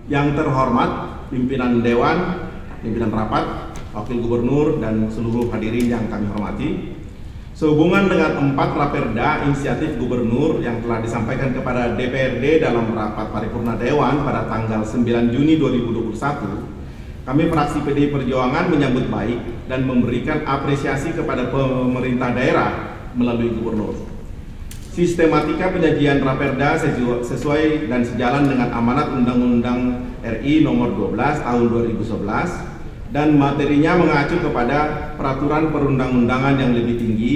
Yang terhormat pimpinan Dewan, pimpinan rapat, Wakil Gubernur, dan seluruh hadirin yang kami hormati, sehubungan dengan 4 raperda inisiatif Gubernur yang telah disampaikan kepada DPRD dalam rapat paripurna Dewan pada tanggal 9 Juni 2021, kami fraksi PDI Perjuangan menyambut baik dan memberikan apresiasi kepada pemerintah daerah melalui Gubernur. Sistematika penyajian raperda sesuai dan sejalan dengan amanat Undang-Undang RI Nomor 12 Tahun 2011 dan materinya mengacu kepada peraturan perundang-undangan yang lebih tinggi,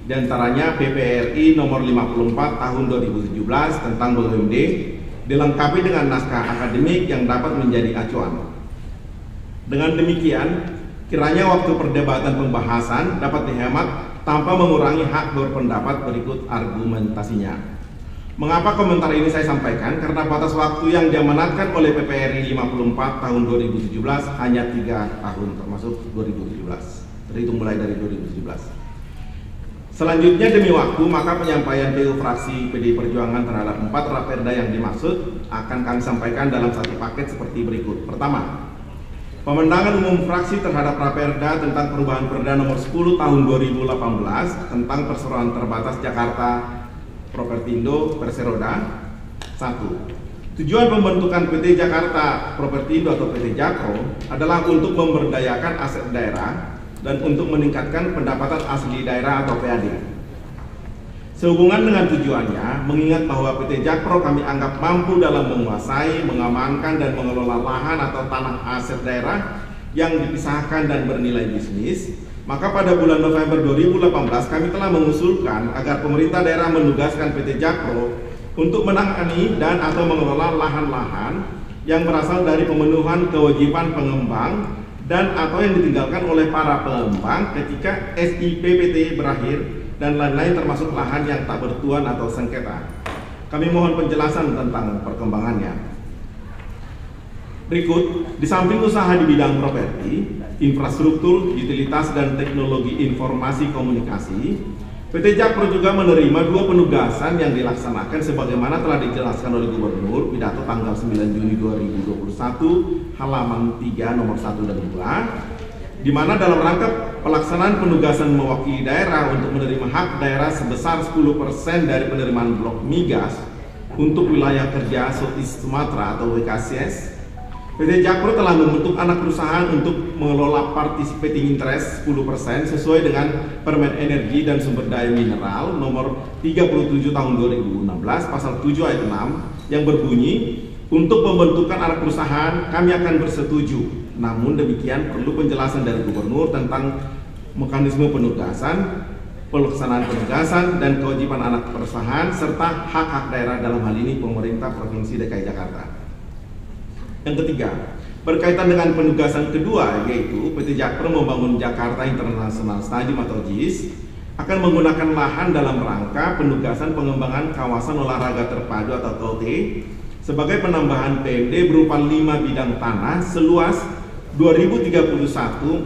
diantaranya PPRI Nomor 54 Tahun 2017 tentang BUMD, dilengkapi dengan naskah akademik yang dapat menjadi acuan. Dengan demikian, kiranya waktu perdebatan pembahasan dapat dihemat tanpa mengurangi hak berpendapat. Berikut argumentasinya. Mengapa komentar ini saya sampaikan? Karena batas waktu yang diamanatkan oleh PPRI 54 tahun 2017 hanya 3 tahun, termasuk 2017. Terhitung mulai dari 2017. Selanjutnya, demi waktu, maka penyampaian PU fraksi PDI Perjuangan terhadap 4 raperda yang dimaksud akan kami sampaikan dalam satu paket seperti berikut. Pertama, pemenangan umum fraksi terhadap raperda tentang perubahan Perda Nomor 10 Tahun 2018 tentang perseroan terbatas Jakarta Propertindo Perseroda. 1. Tujuan pembentukan PT Jakarta Propertindo atau PT Jakpro adalah untuk memberdayakan aset daerah dan untuk meningkatkan pendapatan asli daerah atau PAD. Sehubungan dengan tujuannya, mengingat bahwa PT Jakpro kami anggap mampu dalam menguasai, mengamankan, dan mengelola lahan atau tanah aset daerah yang dipisahkan dan bernilai bisnis, maka pada bulan November 2018 kami telah mengusulkan agar pemerintah daerah menugaskan PT Jakpro untuk menangani dan atau mengelola lahan-lahan yang berasal dari pemenuhan kewajiban pengembang dan atau yang ditinggalkan oleh para pengembang ketika SIP PT berakhir, dan lain-lain termasuk lahan yang tak bertuan atau sengketa. Kami mohon penjelasan tentang perkembangannya. Berikut, di samping usaha di bidang properti, infrastruktur, utilitas, dan teknologi informasi komunikasi, PT Jakpro juga menerima 2 penugasan yang dilaksanakan sebagaimana telah dijelaskan oleh Gubernur pidato tanggal 9 Juni 2021 halaman 3 nomor 1 dan 2, di mana dalam rangka pelaksanaan penugasan mewakili daerah untuk menerima hak daerah sebesar 10% dari penerimaan blok migas untuk wilayah kerja Southeast Sumatera atau WKSS, PT Jakpro telah membentuk anak perusahaan untuk mengelola participating interest 10% sesuai dengan Permen Energi dan Sumber Daya Mineral Nomor 37 Tahun 2016 Pasal 7 Ayat 6 yang berbunyi, untuk pembentukan anak perusahaan kami akan bersetuju. Namun demikian perlu penjelasan dari Gubernur tentang mekanisme penugasan, pelaksanaan penugasan, dan kewajiban anak perusahaan serta hak-hak daerah dalam hal ini pemerintah Provinsi DKI Jakarta. Yang ketiga, berkaitan dengan penugasan kedua, yaitu PT Jakpro membangun Jakarta International Stadium atau JIS akan menggunakan lahan dalam rangka penugasan pengembangan kawasan olahraga terpadu atau KOT sebagai penambahan PMD berupa 5 bidang tanah seluas 2031.452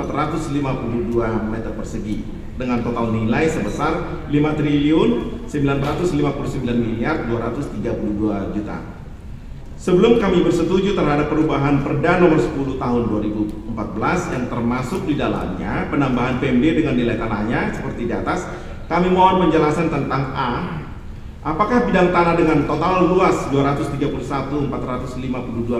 meter persegi dengan total nilai sebesar 5.959.232 juta. Sebelum kami bersetuju terhadap perubahan Perda Nomor 10 Tahun 2014 yang termasuk di dalamnya penambahan PMD dengan nilai tanahnya seperti di atas, kami mohon penjelasan tentang A. Apakah bidang tanah dengan total luas 231.452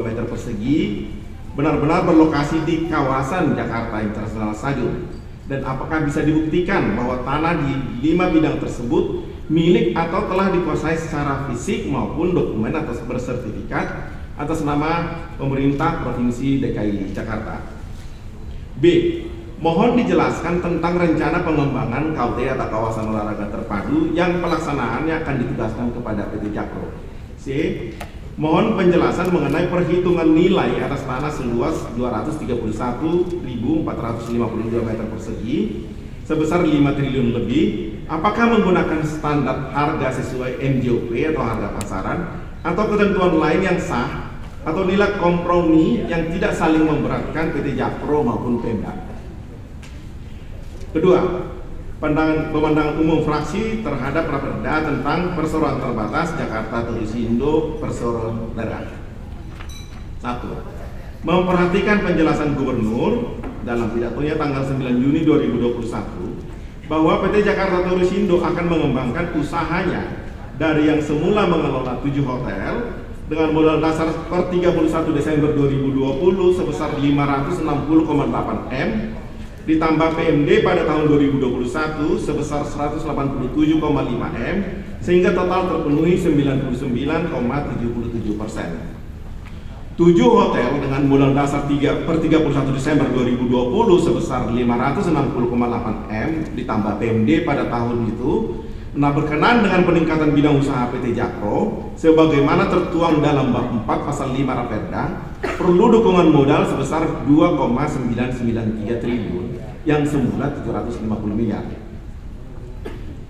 meter persegi benar-benar berlokasi di kawasan Jakarta International Stadium? Dan apakah bisa dibuktikan bahwa tanah di 5 bidang tersebut milik atau telah dikuasai secara fisik maupun dokumen atau bersertifikat atas nama pemerintah Provinsi DKI Jakarta? B. Mohon dijelaskan tentang rencana pengembangan KOT atau kawasan olahraga terpadu yang pelaksanaannya akan ditugaskan kepada PT Jakpro. C. Mohon penjelasan mengenai perhitungan nilai atas tanah seluas 231.452 meter persegi sebesar 5 triliun lebih. Apakah menggunakan standar harga sesuai NJOP atau harga pasaran atau ketentuan lain yang sah atau nilai kompromi yang tidak saling memberatkan PT Jakpro maupun Pemda? Kedua, pemandangan umum fraksi terhadap raperda tentang perseroan terbatas Jakarta Tolusindo Perseroan Daerah. 1. 1. Memperhatikan penjelasan Gubernur dalam pidatonya tanggal 9 Juni 2021 bahwa PT Jakarta Tourismindo akan mengembangkan usahanya dari yang semula mengelola 7 hotel dengan modal dasar per 31 Desember 2020 sebesar 560,8 M ditambah PMD pada tahun 2021 sebesar 187,5 M sehingga total terpenuhi 99,77%. 7 hotel dengan modal dasar per 31 Desember 2020 sebesar 560,8 M ditambah PMD pada tahun itu berkenaan dengan peningkatan bidang usaha PT Jakpro sebagaimana tertuang dalam bab 4 pasal 5 Raperda perlu dukungan modal sebesar 2,993 triliun yang semula 750 miliar.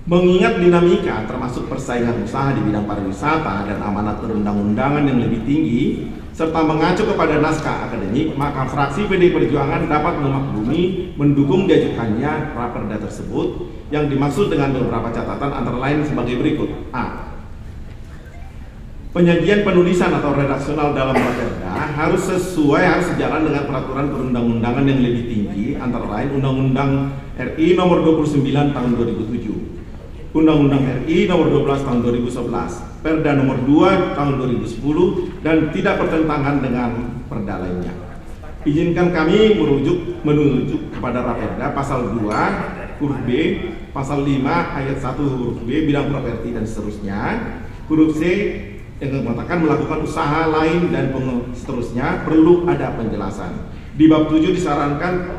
Mengingat dinamika termasuk persaingan usaha di bidang pariwisata dan amanat perundang-undangan yang lebih tinggi serta mengacu kepada naskah akademik, maka fraksi PDI Perjuangan dapat memaklumi mendukung diajukannya Raperda tersebut yang dimaksud dengan beberapa catatan antara lain sebagai berikut. A. Penyajian penulisan atau redaksional dalam Raperda harus sejalan dengan peraturan perundang-undangan yang lebih tinggi antara lain Undang-Undang RI Nomor 29 Tahun 2007, Undang-Undang RI Nomor 12 Tahun 2011, Perda Nomor 2 Tahun 2010 dan tidak bertentangan dengan perda lainnya. Izinkan kami menunjuk kepada Raperda pasal 2 huruf B, pasal 5 ayat 1 huruf B bidang properti dan seterusnya, huruf C yang mengatakan melakukan usaha lain dan seterusnya perlu ada penjelasan. Di bab 7 disarankan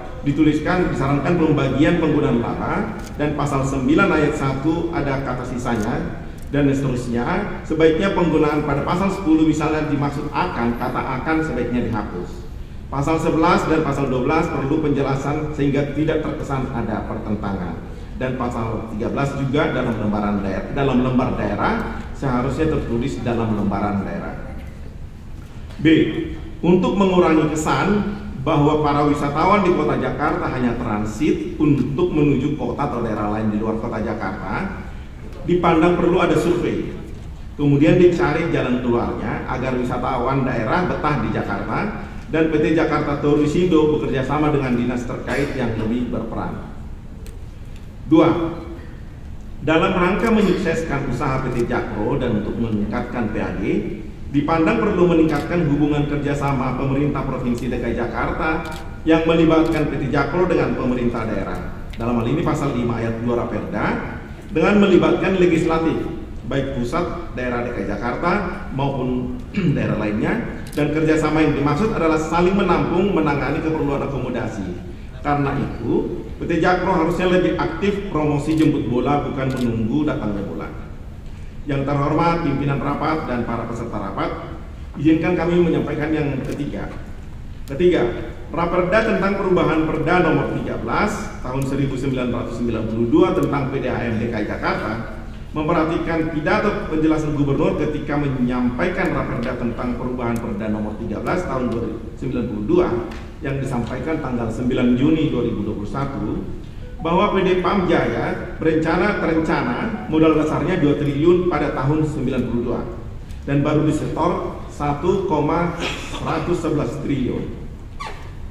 pembagian penggunaan laba dan pasal 9 ayat 1 ada kata sisanya dan seterusnya. Sebaiknya penggunaan pada pasal 10 misalnya dimaksud akan, kata akan sebaiknya dihapus. Pasal 11 dan pasal 12 perlu penjelasan sehingga tidak terkesan ada pertentangan. Dan pasal 13 juga dalam lembar daerah seharusnya tertulis dalam lembaran daerah. B. Untuk mengurangi kesan bahwa para wisatawan di kota Jakarta hanya transit untuk menuju kota atau daerah lain di luar kota Jakarta, dipandang perlu ada survei. Kemudian dicari jalan keluarnya agar wisatawan daerah betah di Jakarta dan PT Jakarta Tourismindo bekerja sama dengan dinas terkait yang lebih berperan. 2. Dalam rangka menyukseskan usaha PT Jakpro dan untuk meningkatkan PAD, dipandang perlu meningkatkan hubungan kerjasama pemerintah Provinsi DKI Jakarta yang melibatkan PT Jakpro dengan pemerintah daerah. Dalam hal ini pasal 5 ayat 2 Raperda dengan melibatkan legislatif, baik pusat, daerah DKI Jakarta maupun daerah lainnya, dan kerjasama yang dimaksud adalah saling menampung menangani keperluan akomodasi. Karena itu, PT Jakpro harusnya lebih aktif promosi jemput bola bukan menunggu datangnya bola. Yang terhormat pimpinan rapat dan para peserta rapat, izinkan kami menyampaikan yang ketiga. Raperda tentang perubahan Perda Nomor 13 Tahun 1992 tentang PDAM DKI Jakarta memperhatikan pidato penjelasan Gubernur ketika menyampaikan Raperda tentang perubahan Perda Nomor 13 Tahun 1992 yang disampaikan tanggal 9 Juni 2021 bahwa PD Pam Jaya terencana modal dasarnya 2 triliun pada tahun 92 dan baru disetor 1,111 triliun.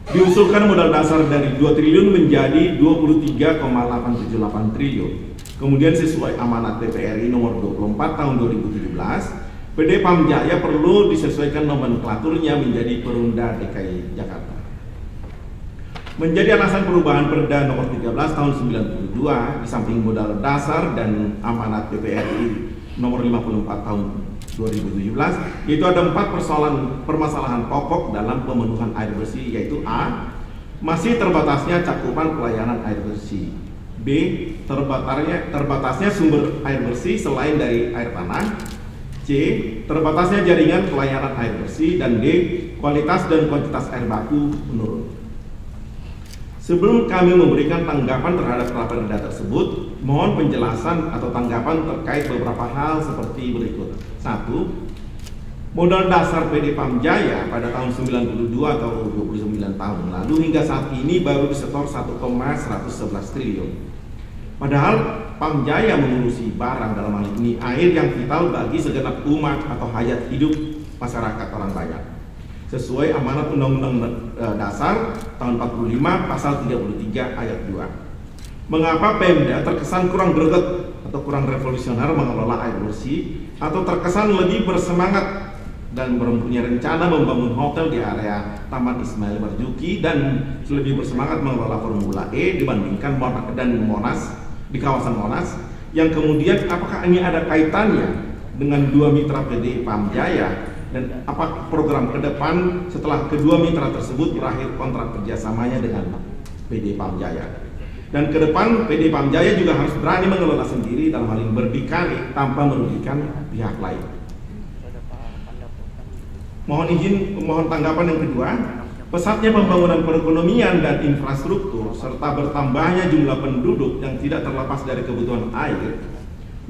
Diusulkan modal dasar dari 2 triliun menjadi 23,878 triliun. Kemudian sesuai amanat DPR RI nomor 24 tahun 2017, PD Pam Jaya perlu disesuaikan nomenklaturnya menjadi Perumda DKI Jakarta. Menjadi alasan perubahan Perda Nomor 13 Tahun 92 di samping modal dasar dan amanat DPR RI Nomor 54 Tahun 2017, yaitu ada 4 permasalahan pokok dalam pemenuhan air bersih, yaitu A. Masih terbatasnya cakupan pelayanan air bersih. B. Terbatasnya sumber air bersih selain dari air tanah. C. Terbatasnya jaringan pelayanan air bersih. Dan D. Kualitas dan kuantitas air baku menurun. Sebelum kami memberikan tanggapan terhadap Raperda tersebut, mohon penjelasan atau tanggapan terkait beberapa hal seperti berikut. 1. Modal dasar PD Pam Jaya pada tahun 92 atau 29 tahun lalu hingga saat ini baru disetor 1,111 triliun. Padahal Pam Jaya mengurusi barang, dalam hal ini air yang vital bagi segenap umat atau hayat hidup masyarakat orang banyak. sesuai amanat Undang-Undang Dasar tahun 45 pasal 33 ayat 2. Mengapa Pemda terkesan kurang greget atau kurang revolusioner mengelola air bersih, atau terkesan lebih bersemangat dan mempunyai rencana membangun hotel di area Taman Ismail Marzuki dan lebih bersemangat mengelola Formula E dibandingkan Monas di kawasan Monas, yang kemudian apakah ini ada kaitannya dengan dua mitra PD Pam Jaya, dan apa program ke depan setelah kedua mitra tersebut berakhir kontrak kerjasamanya dengan PD Pam Jaya. Dan ke depan PD Pam Jaya juga harus berani mengelola sendiri dalam hal ini berdikari tanpa merugikan pihak lain. Mohon tanggapan yang kedua. Pesatnya pembangunan perekonomian dan infrastruktur serta bertambahnya jumlah penduduk yang tidak terlepas dari kebutuhan air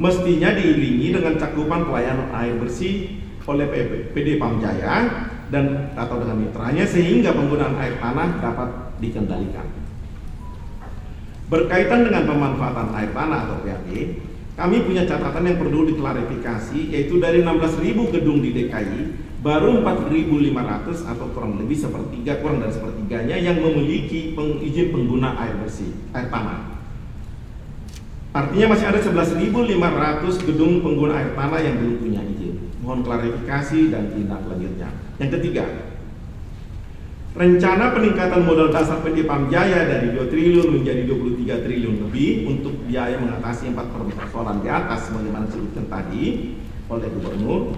mestinya diiringi dengan cakupan pelayanan air bersih oleh PD Pam Jaya dan atau dengan mitranya, sehingga penggunaan air tanah dapat dikendalikan. Berkaitan dengan pemanfaatan air tanah atau PAD, kami punya catatan yang perlu diklarifikasi, yaitu dari 16.000 gedung di DKI baru 4.500 atau kurang lebih kurang dari sepertiganya yang memiliki izin pengguna air bersih, air tanah. Artinya masih ada 11.500 gedung pengguna air tanah yang belum punya izin. Mohon klarifikasi dan tindak lanjutnya. Yang ketiga, rencana peningkatan modal dasar PD Pam Jaya dari 2 triliun menjadi 23 triliun lebih untuk biaya mengatasi 4 persoalan di atas sebagaimana disebutkan tadi oleh Gubernur.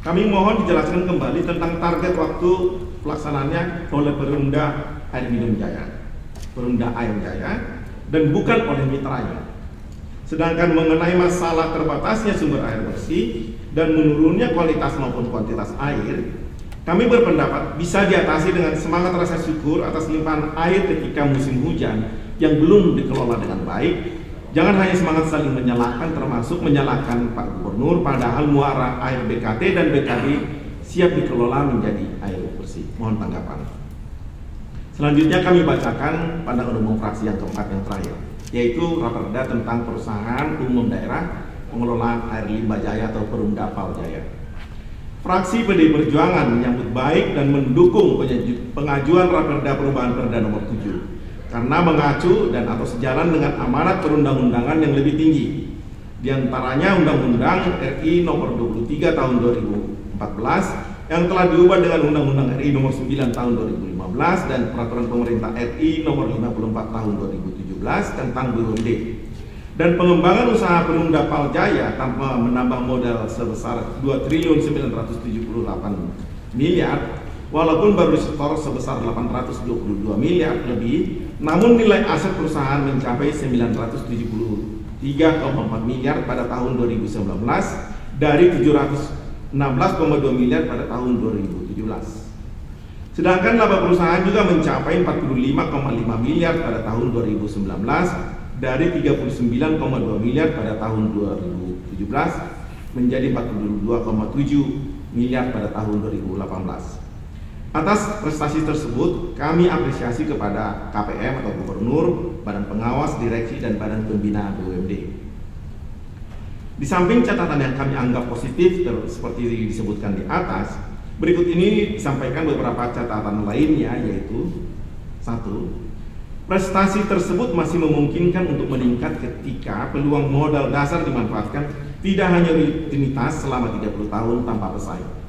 Kami mohon dijelaskan kembali tentang target waktu pelaksanaannya oleh Perumda Air Minum Jaya, Perumda Air Jaya, dan bukan oleh mitranya. Sedangkan mengenai masalah terbatasnya sumber air bersih dan menurunnya kualitas maupun kuantitas air, kami berpendapat bisa diatasi dengan semangat rasa syukur atas limpahan air ketika musim hujan yang belum dikelola dengan baik. Jangan hanya semangat saling menyalahkan, termasuk menyalahkan Pak Gubernur, padahal muara air BKT dan BKD siap dikelola menjadi air bersih. Mohon tanggapan. Selanjutnya kami bacakan pandangan umum fraksi yang keempat yang terakhir, yaitu raperda tentang perusahaan umum daerah pengelolaan air limbah Jaya atau Perumda Pal Jaya. Fraksi PDI Perjuangan menyambut baik dan mendukung pengajuan raperda perubahan Perda nomor 7 karena mengacu dan atau sejalan dengan amanat perundang-undangan yang lebih tinggi, di antaranya Undang-Undang RI nomor 23 tahun 2014 yang telah diubah dengan Undang-Undang RI nomor 9 tahun 2015 dan Peraturan Pemerintah RI nomor 54 tahun 2017 tentang BUMD, dan pengembangan usaha Perumda Pal Jaya tanpa menambah modal sebesar 2.978 miliar walaupun baru disetor sebesar 822 miliar lebih, namun nilai aset perusahaan mencapai 973,4 miliar pada tahun 2019 dari 716,2 miliar pada tahun 2017. Sedangkan laba perusahaan juga mencapai 45,5 miliar pada tahun 2019 dari 39,2 miliar pada tahun 2017 menjadi 42,7 miliar pada tahun 2018. Atas prestasi tersebut, kami apresiasi kepada KPM atau Gubernur, Badan Pengawas, Direksi, dan Badan Pembina BUMD. Di samping catatan yang kami anggap positif seperti disebutkan di atas, berikut ini disampaikan beberapa catatan lainnya, yaitu 1. Prestasi tersebut masih memungkinkan untuk meningkat ketika peluang modal dasar dimanfaatkan tidak hanya rutinitas selama 30 tahun tanpa pesaing.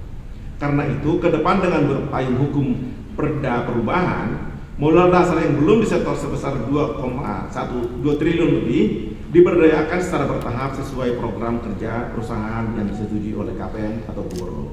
Karena itu, ke depan dengan berpayung hukum Perda Perubahan, modal dasar yang belum disetor sebesar 2 triliun lebih diberdayakan secara bertahap sesuai program kerja perusahaan yang disetujui oleh KPM atau Gubernur.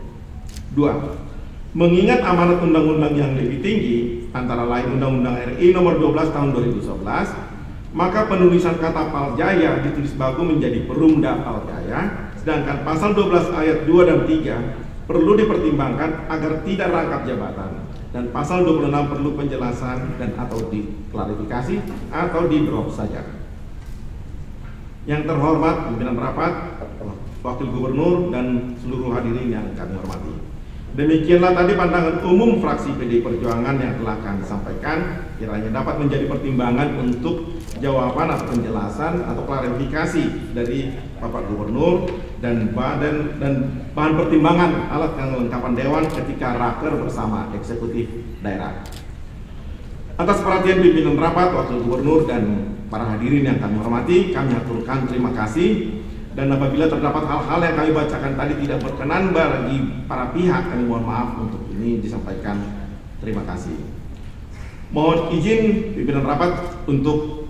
2. Mengingat amanat undang-undang yang lebih tinggi, antara lain Undang-Undang RI nomor 12 tahun 2011, maka penulisan kata Pal Jaya ditulis baku menjadi Perumda Pal Jaya, sedangkan pasal 12 ayat 2 dan 3 perlu dipertimbangkan agar tidak rangkap jabatan, dan pasal 26 perlu penjelasan dan atau diklarifikasi atau di drop saja. Yang terhormat pimpinan rapat, Wakil Gubernur, dan seluruh hadirin yang kami hormati, Demikianlah tadi pandangan umum fraksi PDI Perjuangan yang telah kami sampaikan, kiranya dapat menjadi pertimbangan untuk jawaban atau penjelasan atau klarifikasi dari Bapak Gubernur dan bahan pertimbangan alat kelengkapan Dewan ketika raker bersama eksekutif daerah. Atas perhatian pimpinan rapat, Wakil Gubernur dan para hadirin yang kami hormati, kami aturkan terima kasih. Dan apabila terdapat hal-hal yang kami bacakan tadi tidak berkenan bagi para pihak, kami mohon maaf untuk ini disampaikan. Terima kasih. Mohon izin pimpinan rapat untuk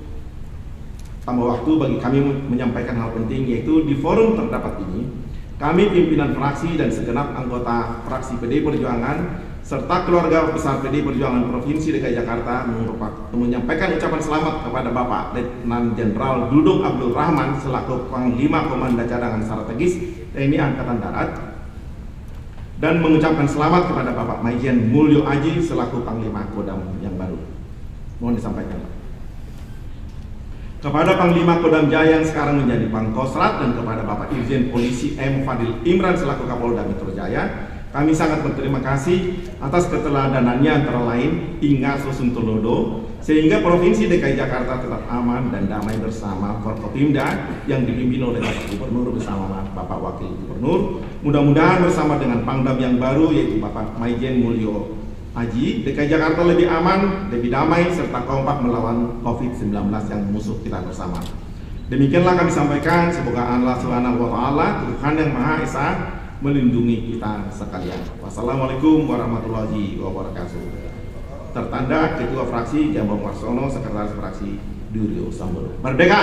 tambah waktu bagi kami menyampaikan hal penting, yaitu di forum terdapat ini, kami pimpinan fraksi dan segenap anggota fraksi PDI Perjuangan serta keluarga besar PDI Perjuangan Provinsi DKI Jakarta menyampaikan ucapan selamat kepada Bapak Letnan Jenderal Dudung Abdul Rahman selaku Panglima Komando Cadangan Strategis TNI Angkatan Darat, dan mengucapkan selamat kepada Bapak Maijen Mulyo Aji selaku Panglima Kodam yang baru. Mohon disampaikan. Kepada Panglima Kodam Jaya yang sekarang menjadi Pangkostrat dan kepada Bapak Irjen Polisi M. Fadil Imran selaku Kapolda Metro Jaya, kami sangat berterima kasih atas keteladanannya antara lain hingga Susuntolodo, sehingga Provinsi DKI Jakarta tetap aman dan damai bersama Forkopimda yang dipimpin oleh Bapak Gubernur bersama Bapak Wakil Gubernur. Mudah-mudahan bersama dengan Pangdam yang baru yaitu Bapak Maijen Mulyo Aji, DKI Jakarta lebih aman, lebih damai, serta kompak melawan COVID-19 yang musuh kita bersama. Demikianlah kami sampaikan, semoga Allah Subhanahu wa Ta'ala, Tuhan yang Maha Esa, melindungi kita sekalian. Wassalamualaikum warahmatullahi wabarakatuh. Tertanda Ketua Fraksi Jambon Warsono, Sekretaris Fraksi Duryo Sambodo. Merdeka!